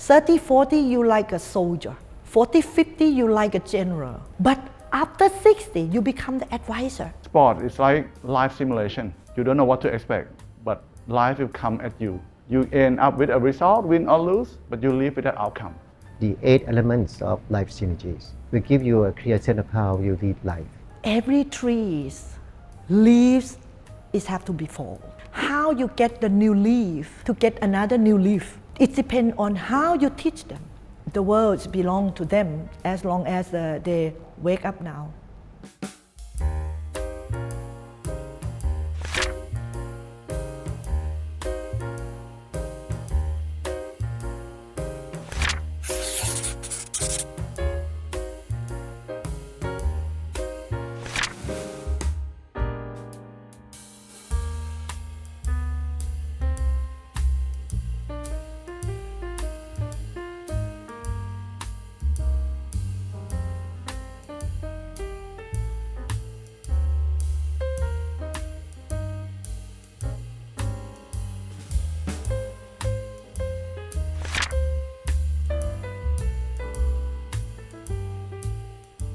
30, 40, you like a soldier. 40, 50, you like a general. But after 60, you become the advisor. Sport is like life simulation. You don't know what to expect, but life will come at you. You end up with a result, win or lose, but you live with that outcome. The 8 elements of life synergies will give you a clear sense of how you live life. Every tree's leaves have to be fall. How you get the new leaf to get another new leaf, it depends on how you teach them. The world belongs to them as long as they wake up now.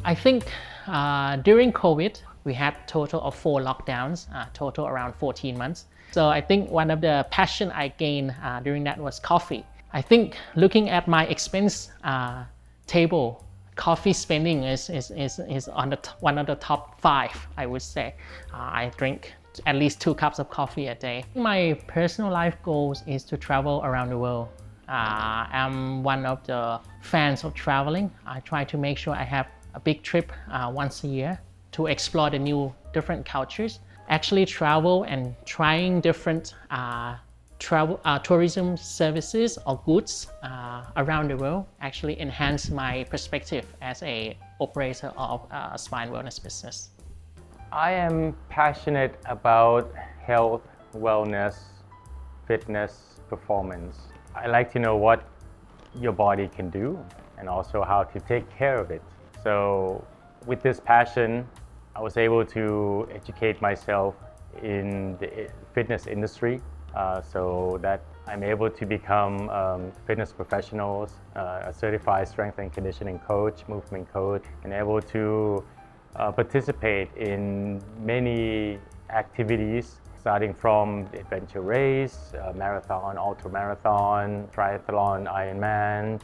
I think during COVID, we had total of 4 lockdowns, total around 14 months. So I think one of the passion I gained during that was coffee. I think looking at my expense table, coffee spending is on one of the top 5, I would say. I drink at least 2 cups of coffee a day. My personal life goals is to travel around the world. I'm one of the fans of traveling. I try to make sure I have a big trip once a year to explore the different cultures. Actually travel and trying different tourism services or goods around the world actually enhance my perspective as a operator of a spa and wellness business. I am passionate about health, wellness, fitness, performance. I like to know what your body can do and also how to take care of it. So with this passion, I was able to educate myself in the fitness industry so that I'm able to become fitness professionals, a certified strength and conditioning coach, movement coach, and able to participate in many activities starting from the adventure race, marathon, ultra-marathon, triathlon, Ironman,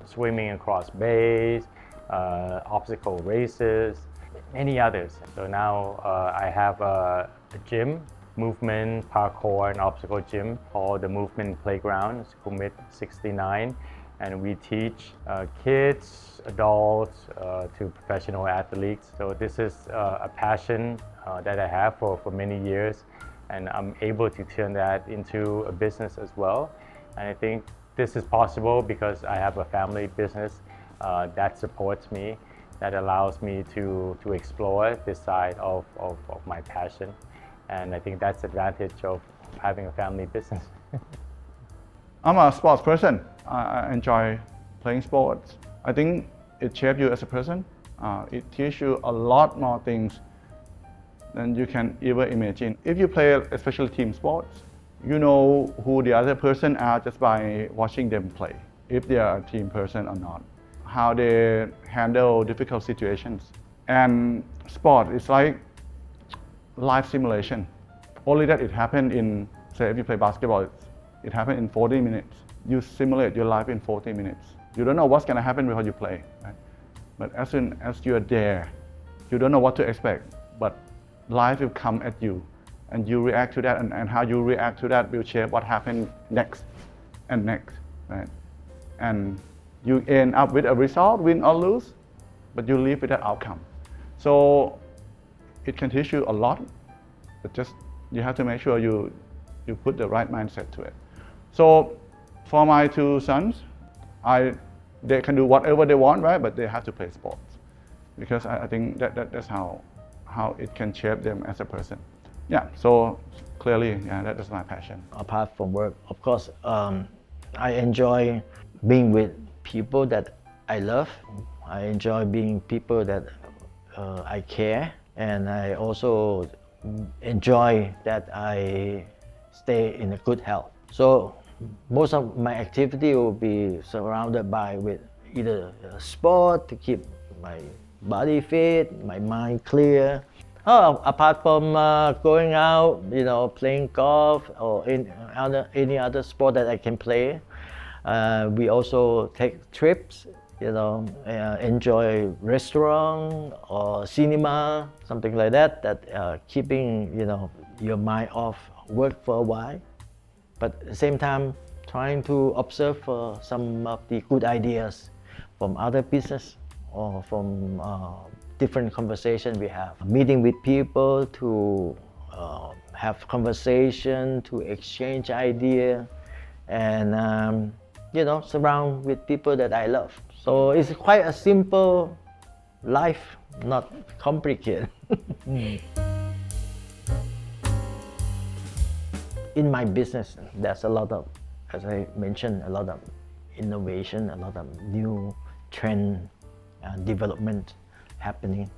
swimming across bays, obstacle races, many others. So now I have a gym, movement, parkour, and obstacle gym called the Movement Playground, Sukhumvit 69. And we teach kids, adults to professional athletes. So this is a passion that I have for many years, and I'm able to turn that into a business as well. And I think this is possible because I have a family business that supports me, that allows me to explore this side of my passion. And I think that's the advantage of having a family business. I'm a sports person. I enjoy playing sports. I think it shapes you as a person. It teaches you a lot more things than you can ever imagine. If you play especially team sports, you know who the other person are just by watching them play, if they are a team person or not, how they handle difficult situations. And sport is like life simulation. Only that it happened in, say if you play basketball, it happened in 40 minutes. You simulate your life in 40 minutes. You don't know what's going to happen before you play, right? But as soon as you're there, you don't know what to expect, but life will come at you and you react to that, and how you react to that will shape what happens next and next, right? And you end up with a result, win or lose, but you live with that outcome. So it can teach you a lot, but just you have to make sure you put the right mindset to it. So for my 2 sons, they can do whatever they want, right? But they have to play sports, because I think that's how it can shape them as a person. Yeah, so clearly, yeah, that is my passion. Apart from work, of course, I enjoy being with people that I love. I enjoy being people that I care, and I also enjoy that I stay in a good health. So most of my activity will be surrounded by with either sport to keep my body fit, my mind clear. Oh, apart from going out, playing golf or any other sport that I can play, we also take trips. Enjoy restaurant or cinema, something like that. That keeping your mind off work for a while, but at the same time trying to observe some of the good ideas from other business or from different conversation we have. Meeting with people to have conversation, to exchange idea, and surround with people that I love. So it's quite a simple life, not complicated. In my business, there's a lot of, as I mentioned, a lot of innovation, a lot of new trend development happening.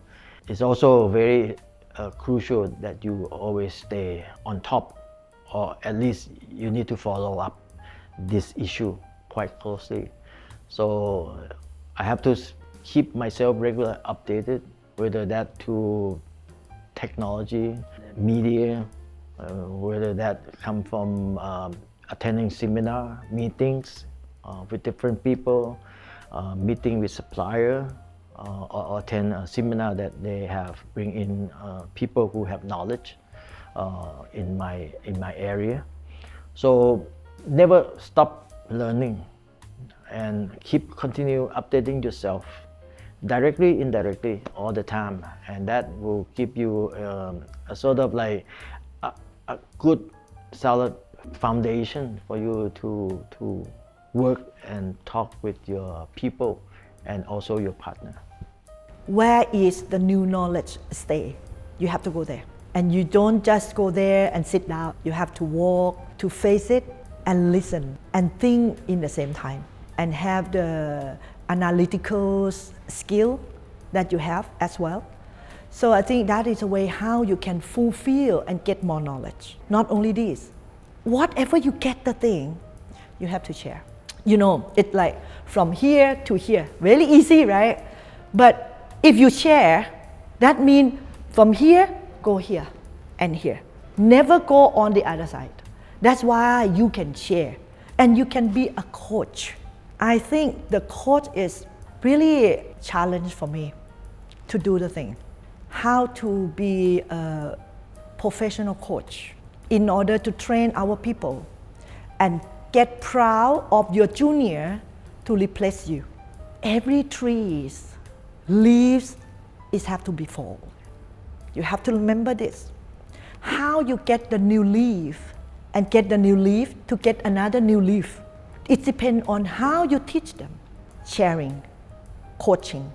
It's also very crucial that you always stay on top, or at least you need to follow up this issue quite closely. So I have to keep myself regularly updated, whether that to technology, media, whether that come from attending seminar meetings with different people, meeting with supplier, or attend a seminar that they have bring in people who have knowledge in my area. So never stop learning and continue updating yourself directly, indirectly, all the time, and that will give you a sort of like a good solid foundation for you to work and talk with your people and also your partner. Where is the new knowledge stay? You have to go there. And you don't just go there and sit down. You have to walk, to face it, and listen, and think in the same time, and have the analytical skill that you have as well. So I think that is a way how you can fulfill and get more knowledge. Not only this, whatever you get the thing, you have to share. It's like from here to here, really easy, right? But if you share, that means from here, go here and here. Never go on the other side. That's why you can share and you can be a coach. I think the coach is really a challenge for me to do the thing. How to be a professional coach in order to train our people and get proud of your junior to replace you. Every trees, leaves, have to be fall. You have to remember this. How you get the new leaf and get the new leaf to get another new leaf. It depends on how you teach them. Sharing, coaching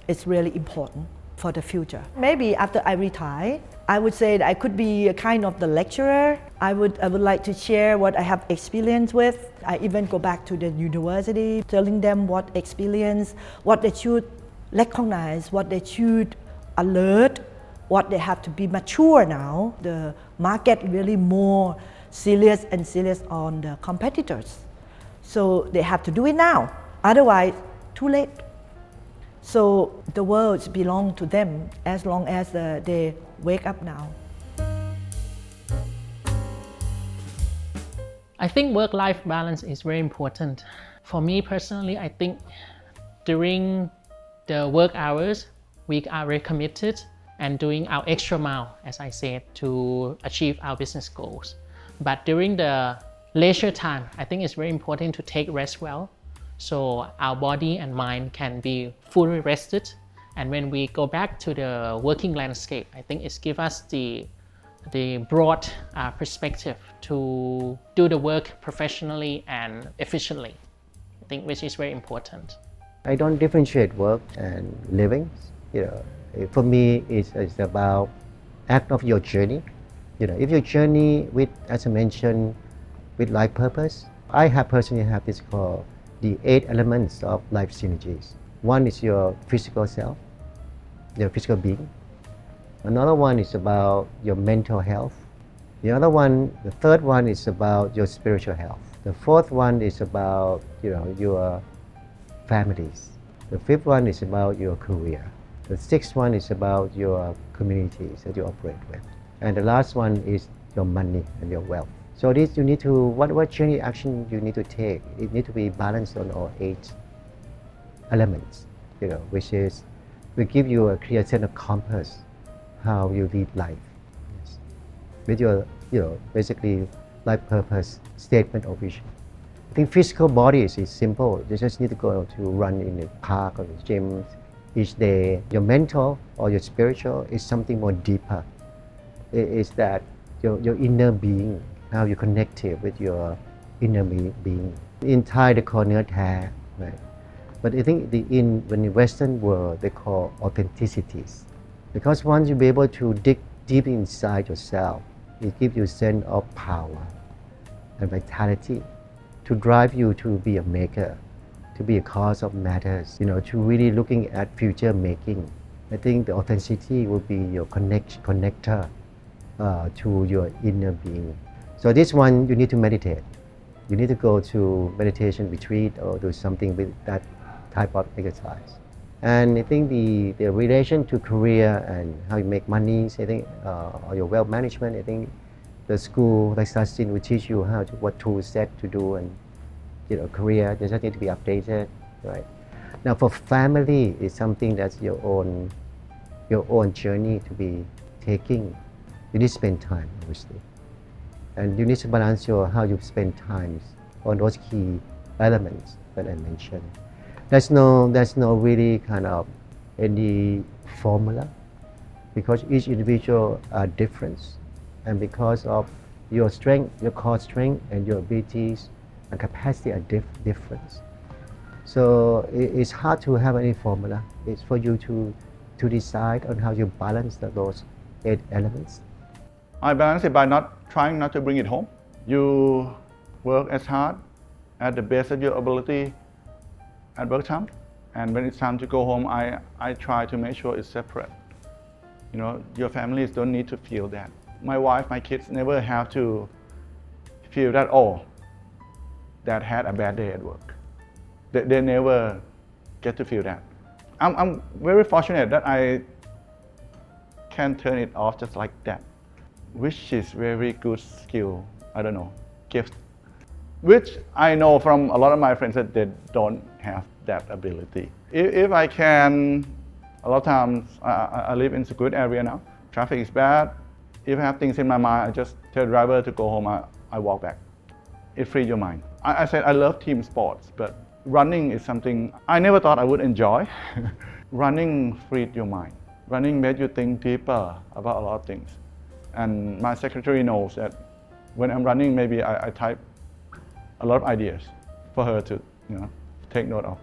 is really important for the future. Maybe after I retire, I would say that I could be a kind of the lecturer. I would like to share what I have experience with. I even go back to the university, telling them what experience, what they should recognize, what they should alert, what they have to be mature now. The market really more serious and serious on the competitors. So they have to do it now, otherwise too late. So the world belongs to them as long as they wake up now. I think work-life balance is very important. For me personally, I think during the work hours, we are very committed and doing our extra mile, as I said, to achieve our business goals. But during the leisure time, I think it's very important to take rest well, so our body and mind can be fully rested. And when we go back to the working landscape, I think it gives us the broad perspective to do the work professionally and efficiently, I think, which is very important. I don't differentiate work and living. For me, it's about act of your journey. If your journey with, as I mentioned, with life purpose, I personally have this called the 8 elements of life synergies. One is your physical self, your physical being. Another one is about your mental health. The third one is about your spiritual health. The fourth one is about your families. The fifth one is about your career. The sixth one is about your communities that you operate with. And the last one is your money and your wealth. So this you need to, what journey action you need to take, it need to be balanced on all 8 elements, which is, will give you a clear sense of compass how you lead life. Yes. With your, basically life purpose, statement or vision. I think physical bodies is simple. You just need to go to run in the park or the gym each day. Your mental or your spiritual is something more deeper. It is that your inner being, how you connect it with your inner being. In Thai, they call นื้อแท้ right? But I think when the Western world, they call authenticities. Because once you be able to dig deep inside yourself, it gives you a sense of power and vitality to drive you to be a maker, to be a cause of matters, to really looking at future making. I think the authenticity will be your connector to your inner being. So this one, you need to meditate. You need to go to meditation retreat or do something with that type of exercise. And I think the relation to career and how you make money, I think, or your wealth management, I think the school like Sasin will teach you what tool set to do, and career they just need to be updated, right? Now for family, it's something that's your own journey to be taking. You need to spend time, obviously, and you need to balance how you spend time on those key elements that I mentioned. There's no really kind of any formula, because each individual are different, and because of your strength, your core strength, and your abilities and capacity are different. So it's hard to have any formula. It's for you to decide on how you balance those 8 elements. I balance it by trying not to bring it home. You work as hard at the best of your ability at work time, and when it's time to go home, I try to make sure it's separate. Your families don't need to feel that. My wife, my kids never have to feel that, Dad had a bad day at work. They never get to feel that. I'm very fortunate that I can turn it off just like that, which is very good skill, gift, which I know from a lot of my friends that they don't have that ability. If I can, a lot of times I live in a good area now, traffic is bad. If I have things in my mind, I just tell the driver to go home, I walk back. It frees your mind. I said I love team sports, but running is something I never thought I would enjoy. Running freed your mind. Running made you think deeper about a lot of things. And my secretary knows that when I'm running, maybe I type a lot of ideas for her to take note of.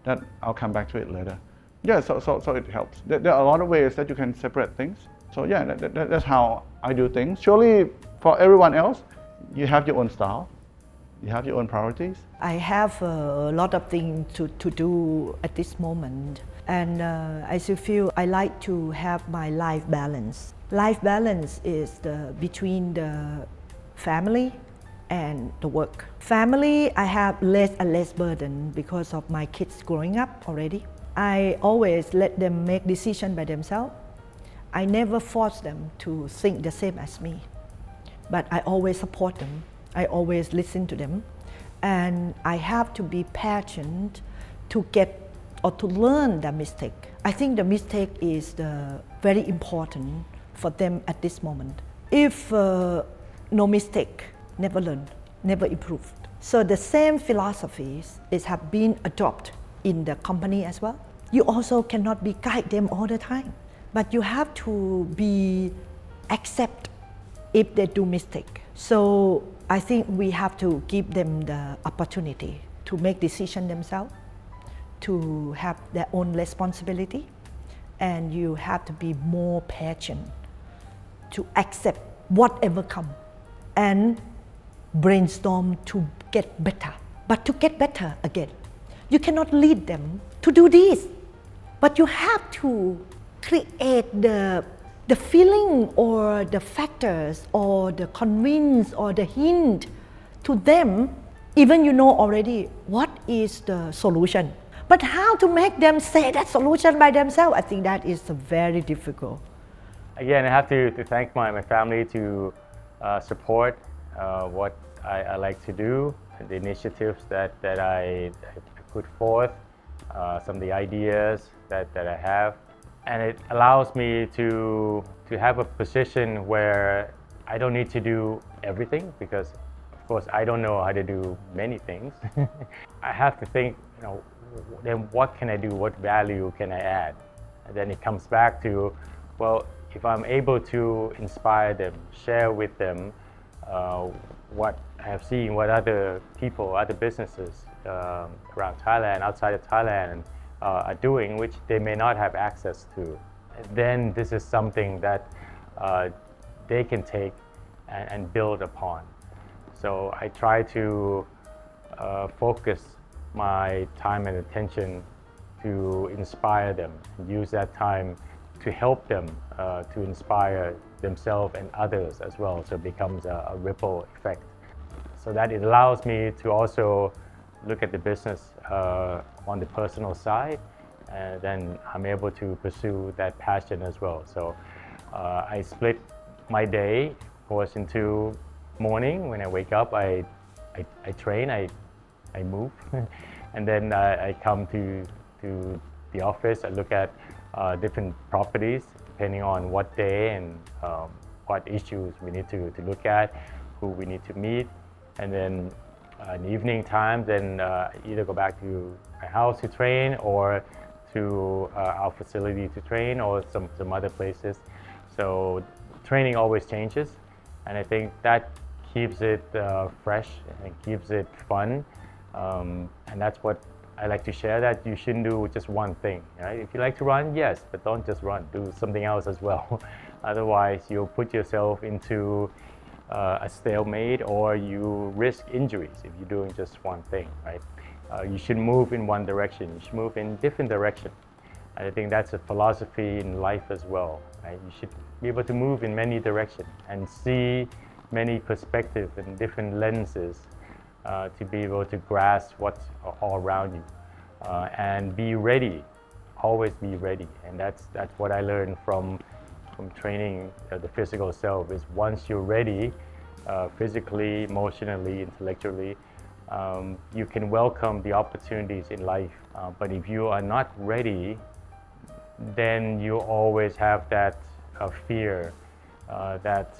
That I'll come back to it later. Yeah, so it helps. There are a lot of ways that you can separate things. So yeah, that's how I do things. Surely for everyone else, you have your own style. You have your own priorities. I have a lot of things to do at this moment, and I still feel I like to have my life balance. Life balance is between the family and the work. Family, I have less and less burden because of my kids growing up already. I always let them make decisions by themselves. I never force them to think the same as me, but I always support them. I always listen to them, and I have to be patient to get or to learn the mistake. I think the mistake is very important for them at this moment. If no mistake, never learn, never improved. So the same philosophies have been adopted in the company as well. You also cannot guide them all the time, but you have to accept if they do mistake. So I think we have to give them the opportunity to make decisions themselves, to have their own responsibility, and you have to be more patient to accept whatever comes and brainstorm to get better. But to get better again, you cannot lead them to do this, but you have to create the feeling or the factors or the convince or the hint to them Even you know already what is the solution. But how to make them say that solution by themselves, I think that is very difficult. Again, I have to thank my family to support what I like to do, the initiatives that I put forth, some of the ideas that I have. And it allows me to have a position where I don't need to do everything, because of course I don't know how to do many things. I have to think, then what can I do? What value can I add? And then it comes back to, well, if I'm able to inspire them, share with them what I have seen, what other people, other businesses around Thailand, outside of Thailand are doing, which they may not have access to, then this is something that they can take and build upon. So I try to focus my time and attention to inspire them, and use that time to help them to inspire themselves and others as well, so it becomes a ripple effect. So that it allows me to also look at the business on the personal side, and then I'm able to pursue that passion as well. So I split my day, of course, into morning. When I wake up, I train, I move, and then I come to the office. I look at different properties depending on what day and what issues we need to look at, who we need to meet, and then in the evening time, then either go back to my house to train, or to our facility to train, or some other places. So training always changes, and I think that keeps it fresh and keeps it fun, and that's what I like to share, that you shouldn't do just one thing. Right? If you like to run, yes, but don't just run, do something else as well. Otherwise, you'll put yourself into a stalemate, or you risk injuries if you're doing just one thing, right? You should move in one direction, you should move in different direction. And I think that's a philosophy in life as well, right? You should be able to move in many directions and see many perspectives and different lenses to be able to grasp what's all around you, and be ready, always be ready. And that's what I learned from training the physical self, is once you're ready, physically, emotionally, intellectually, you can welcome the opportunities in life. But if you are not ready, then you always have that fear that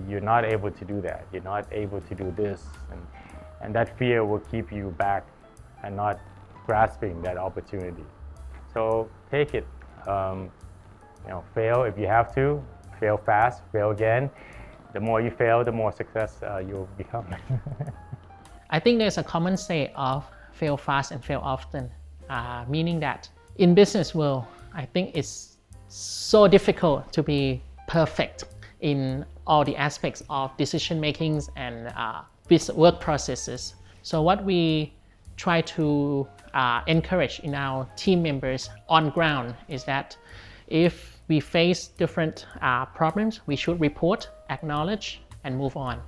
you're not able to do that, you're not able to do this, and that fear will keep you back and not grasping that opportunity. So take it. Fail if you have to, fail fast, fail again. The more you fail, the more success you'll become. I think there's a common say of fail fast and fail often, meaning that in business world, I think it's so difficult to be perfect in all the aspects of decision makings and work processes. So what we try to encourage in our team members on ground is that if we face different problems, we should report, acknowledge, and move on.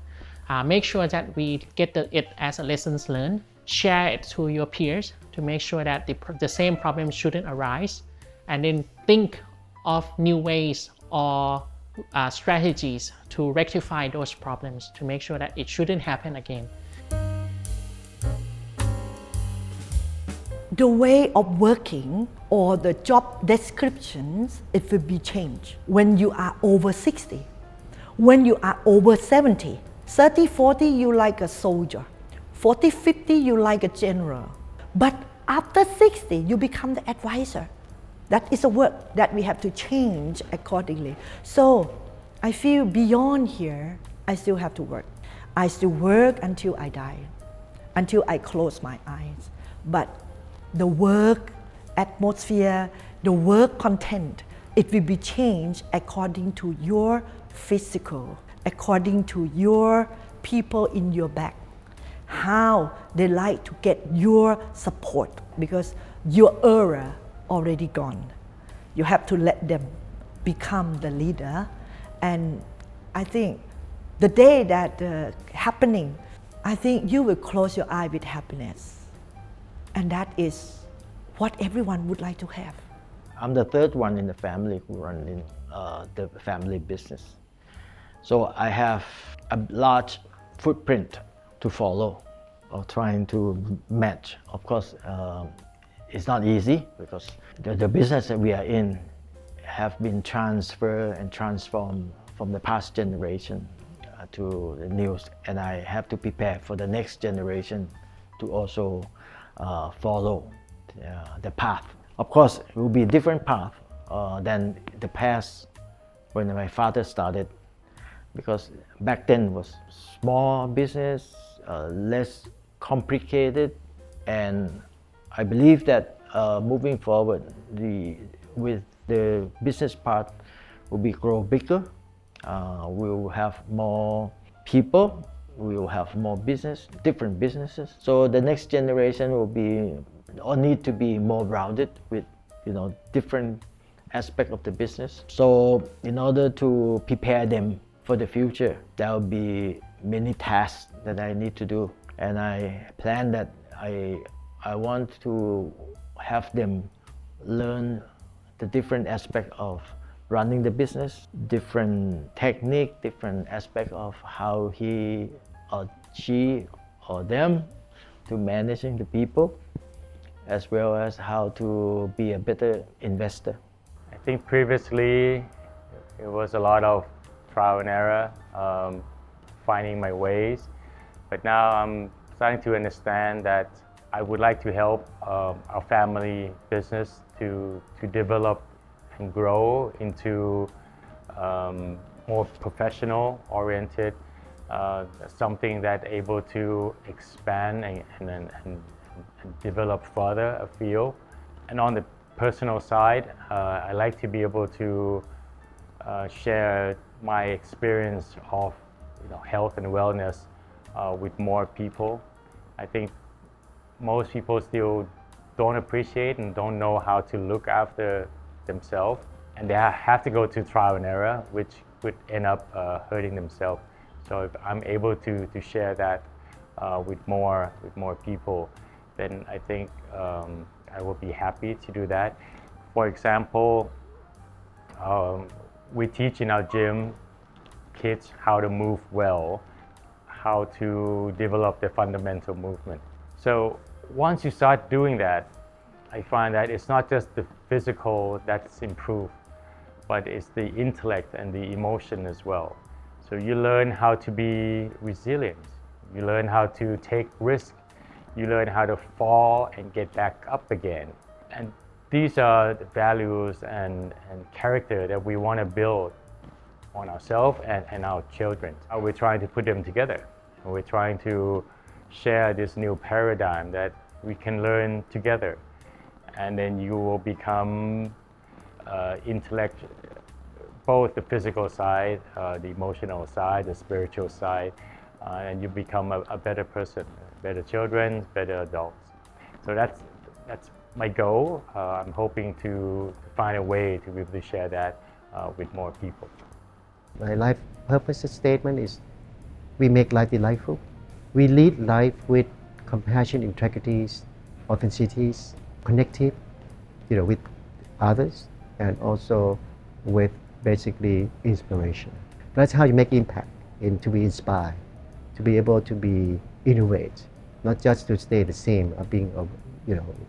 Make sure that we get it as a lessons learned, share it to your peers to make sure that the same problem shouldn't arise, and then think of new ways or strategies to rectify those problems to make sure that it shouldn't happen again. The way of working or the job descriptions, it will be changed when you are over 60. When you are over 70, 30, 40, you like a soldier. 40, 50, you like a general. But after 60, you become the advisor. That is a work that we have to change accordingly. So I feel beyond here, I still have to work. I still work until I die, until I close my eyes. But the work atmosphere, the work content, it will be changed according to your physical, according to your people in your back, how they like to get your support, because your era already gone. You have to let them become the leader. And I think the day that happening, I think you will close your eye with happiness. And that is what everyone would like to have. I'm the third one in the family who run in the family business. So I have a large footprint to follow or trying to match. Of course, it's not easy because the business that we are in have been transferred and transformed from the past generation to the new, and I have to prepare for the next generation to also follow the path. Of course, it will be a different path than the past when my father started, because back then was small business, less complicated, and I believe that moving forward, with the business part will be grow bigger. We will have more people, we will have more business, different businesses. So the next generation will be or need to be more rounded with different aspect of the business. So in order to prepare them for the future, there will be many tasks that I need to do, and I plan that I want to have them learn the different aspect of running the business, different technique, different aspect of how he or she or them to managing the people, as well as how to be a better investor. I think previously it was a lot of trial and error, finding my ways, but now I'm starting to understand that I would like to help our family business to develop and grow into more professional oriented, something that able to expand and develop further a field. And on the personal side, I like to be able to share my experience of health and wellness with more people. I think most people still don't appreciate and don't know how to look after themselves, and they have to go to trial and error, which could end up hurting themselves. So if I'm able to share that with more people, then I think I will be happy to do that. For example, we teach in our gym kids how to move well, how to develop the fundamental movement. So once you start doing that, I find that it's not just the physical that's improved, but it's the intellect and the emotion as well. So you learn how to be resilient, you learn how to take risks, you learn how to fall and get back up again. And these are the values and character that we want to build on ourselves and our children. We're trying to put them together. We're trying to share this new paradigm that we can learn together, and then you will become intellect, both the physical side, the emotional side, the spiritual side, and you become a better person, better children, better adults. So that's my goal. I'm hoping to find a way to be able to share that with more people. My life purpose statement is: we make life delightful. We lead life with compassion, integrity, authenticity, connective, with others, and also with basically inspiration. That's how you make impact, and to be inspired, to be able to be innovate, not just to stay the same, being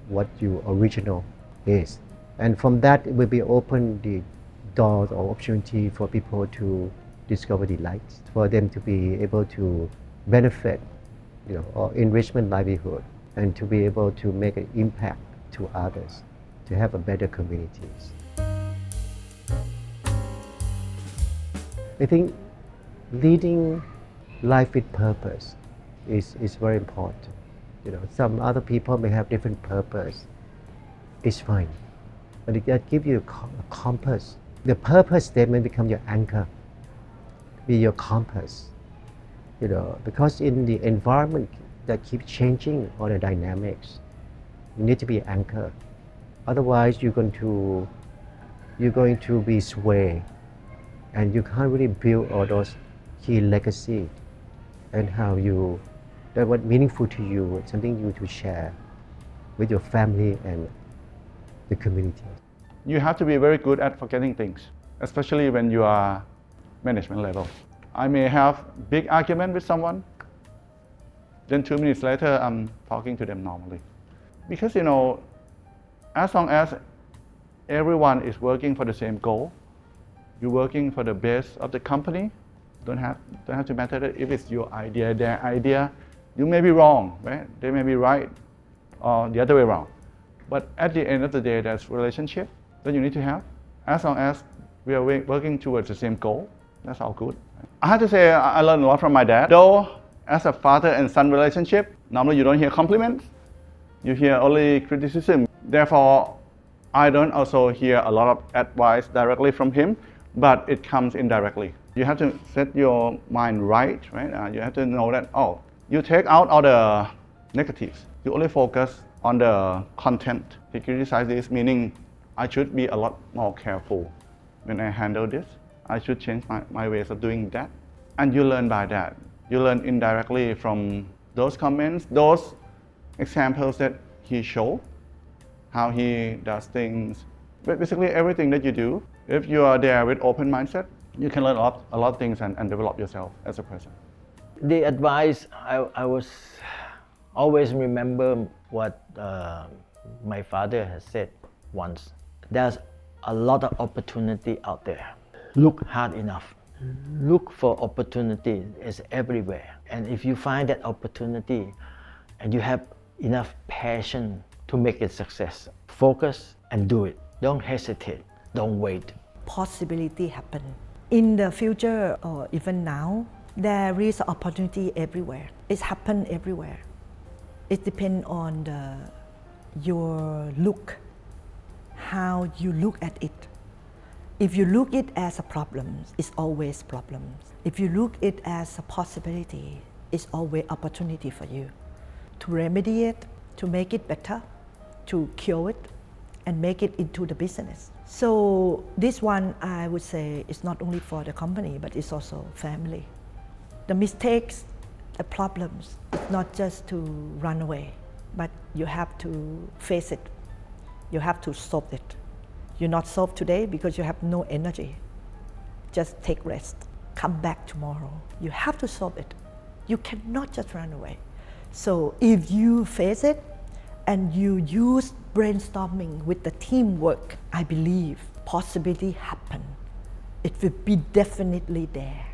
what your original is. And from that, it will be open the doors or opportunity for people to discover the light, for them to be able to benefit, or enrichment livelihood, and to be able to make an impact to others, to have a better communities. I think leading life with purpose is very important. Some other people may have different purpose. It's fine, but it gives you a compass. The purpose statement becomes your anchor, be your compass. Because in the environment that keeps changing all the dynamics, you need to be anchored. Otherwise, you're going to be swayed, and you can't really build all those key legacy and how you that what meaningful to you, something you to share with your family and the community. You have to be very good at forgetting things, especially when you are management level. I may have big argument with someone, then 2 minutes later I'm talking to them normally. Because as long as everyone is working for the same goal, you're working for the best of the company, don't have to matter if it's your idea, their idea. You may be wrong, right? They may be right, or the other way around. But at the end of the day, that's relationship that you need to have. As long as we are working towards the same goal, that's all good. I have to say I learned a lot from my dad. Though as a father and son relationship, normally you don't hear compliments, you hear only criticism. Therefore, I don't also hear a lot of advice directly from him, but it comes indirectly. You have to set your mind right? You have to know that, you take out all the negatives. You only focus on the content. He criticized this, meaning I should be a lot more careful when I handle this. I should change my ways of doing that. And you learn by that. You learn indirectly from those comments, those examples that he showed, how he does things. But basically everything that you do, if you are there with open mindset, you can learn a lot of things and develop yourself as a person. The advice, I was always remember what my father has said once. There's a lot of opportunity out there. Look hard enough. Look for opportunity. It's everywhere. And if you find that opportunity and you have enough passion to make it success, focus and do it. Don't hesitate. Don't wait. Possibility happen. In the future or even now, there is opportunity everywhere. It's happen everywhere. It depends on your look, how you look at it. If you look it as a problem, it's always problems. If you look it as a possibility, it's always opportunity for you to remedy it, to make it better, to cure it, and make it into the business. So this one, I would say, is not only for the company, but it's also family. The mistakes, the problems, it's not just to run away, but you have to face it. You have to solve it. You're not solved today because you have no energy. Just take rest. Come back tomorrow. You have to solve it. You cannot just run away. So if you face it and you use brainstorming with the teamwork, I believe possibility happen. It will be definitely there.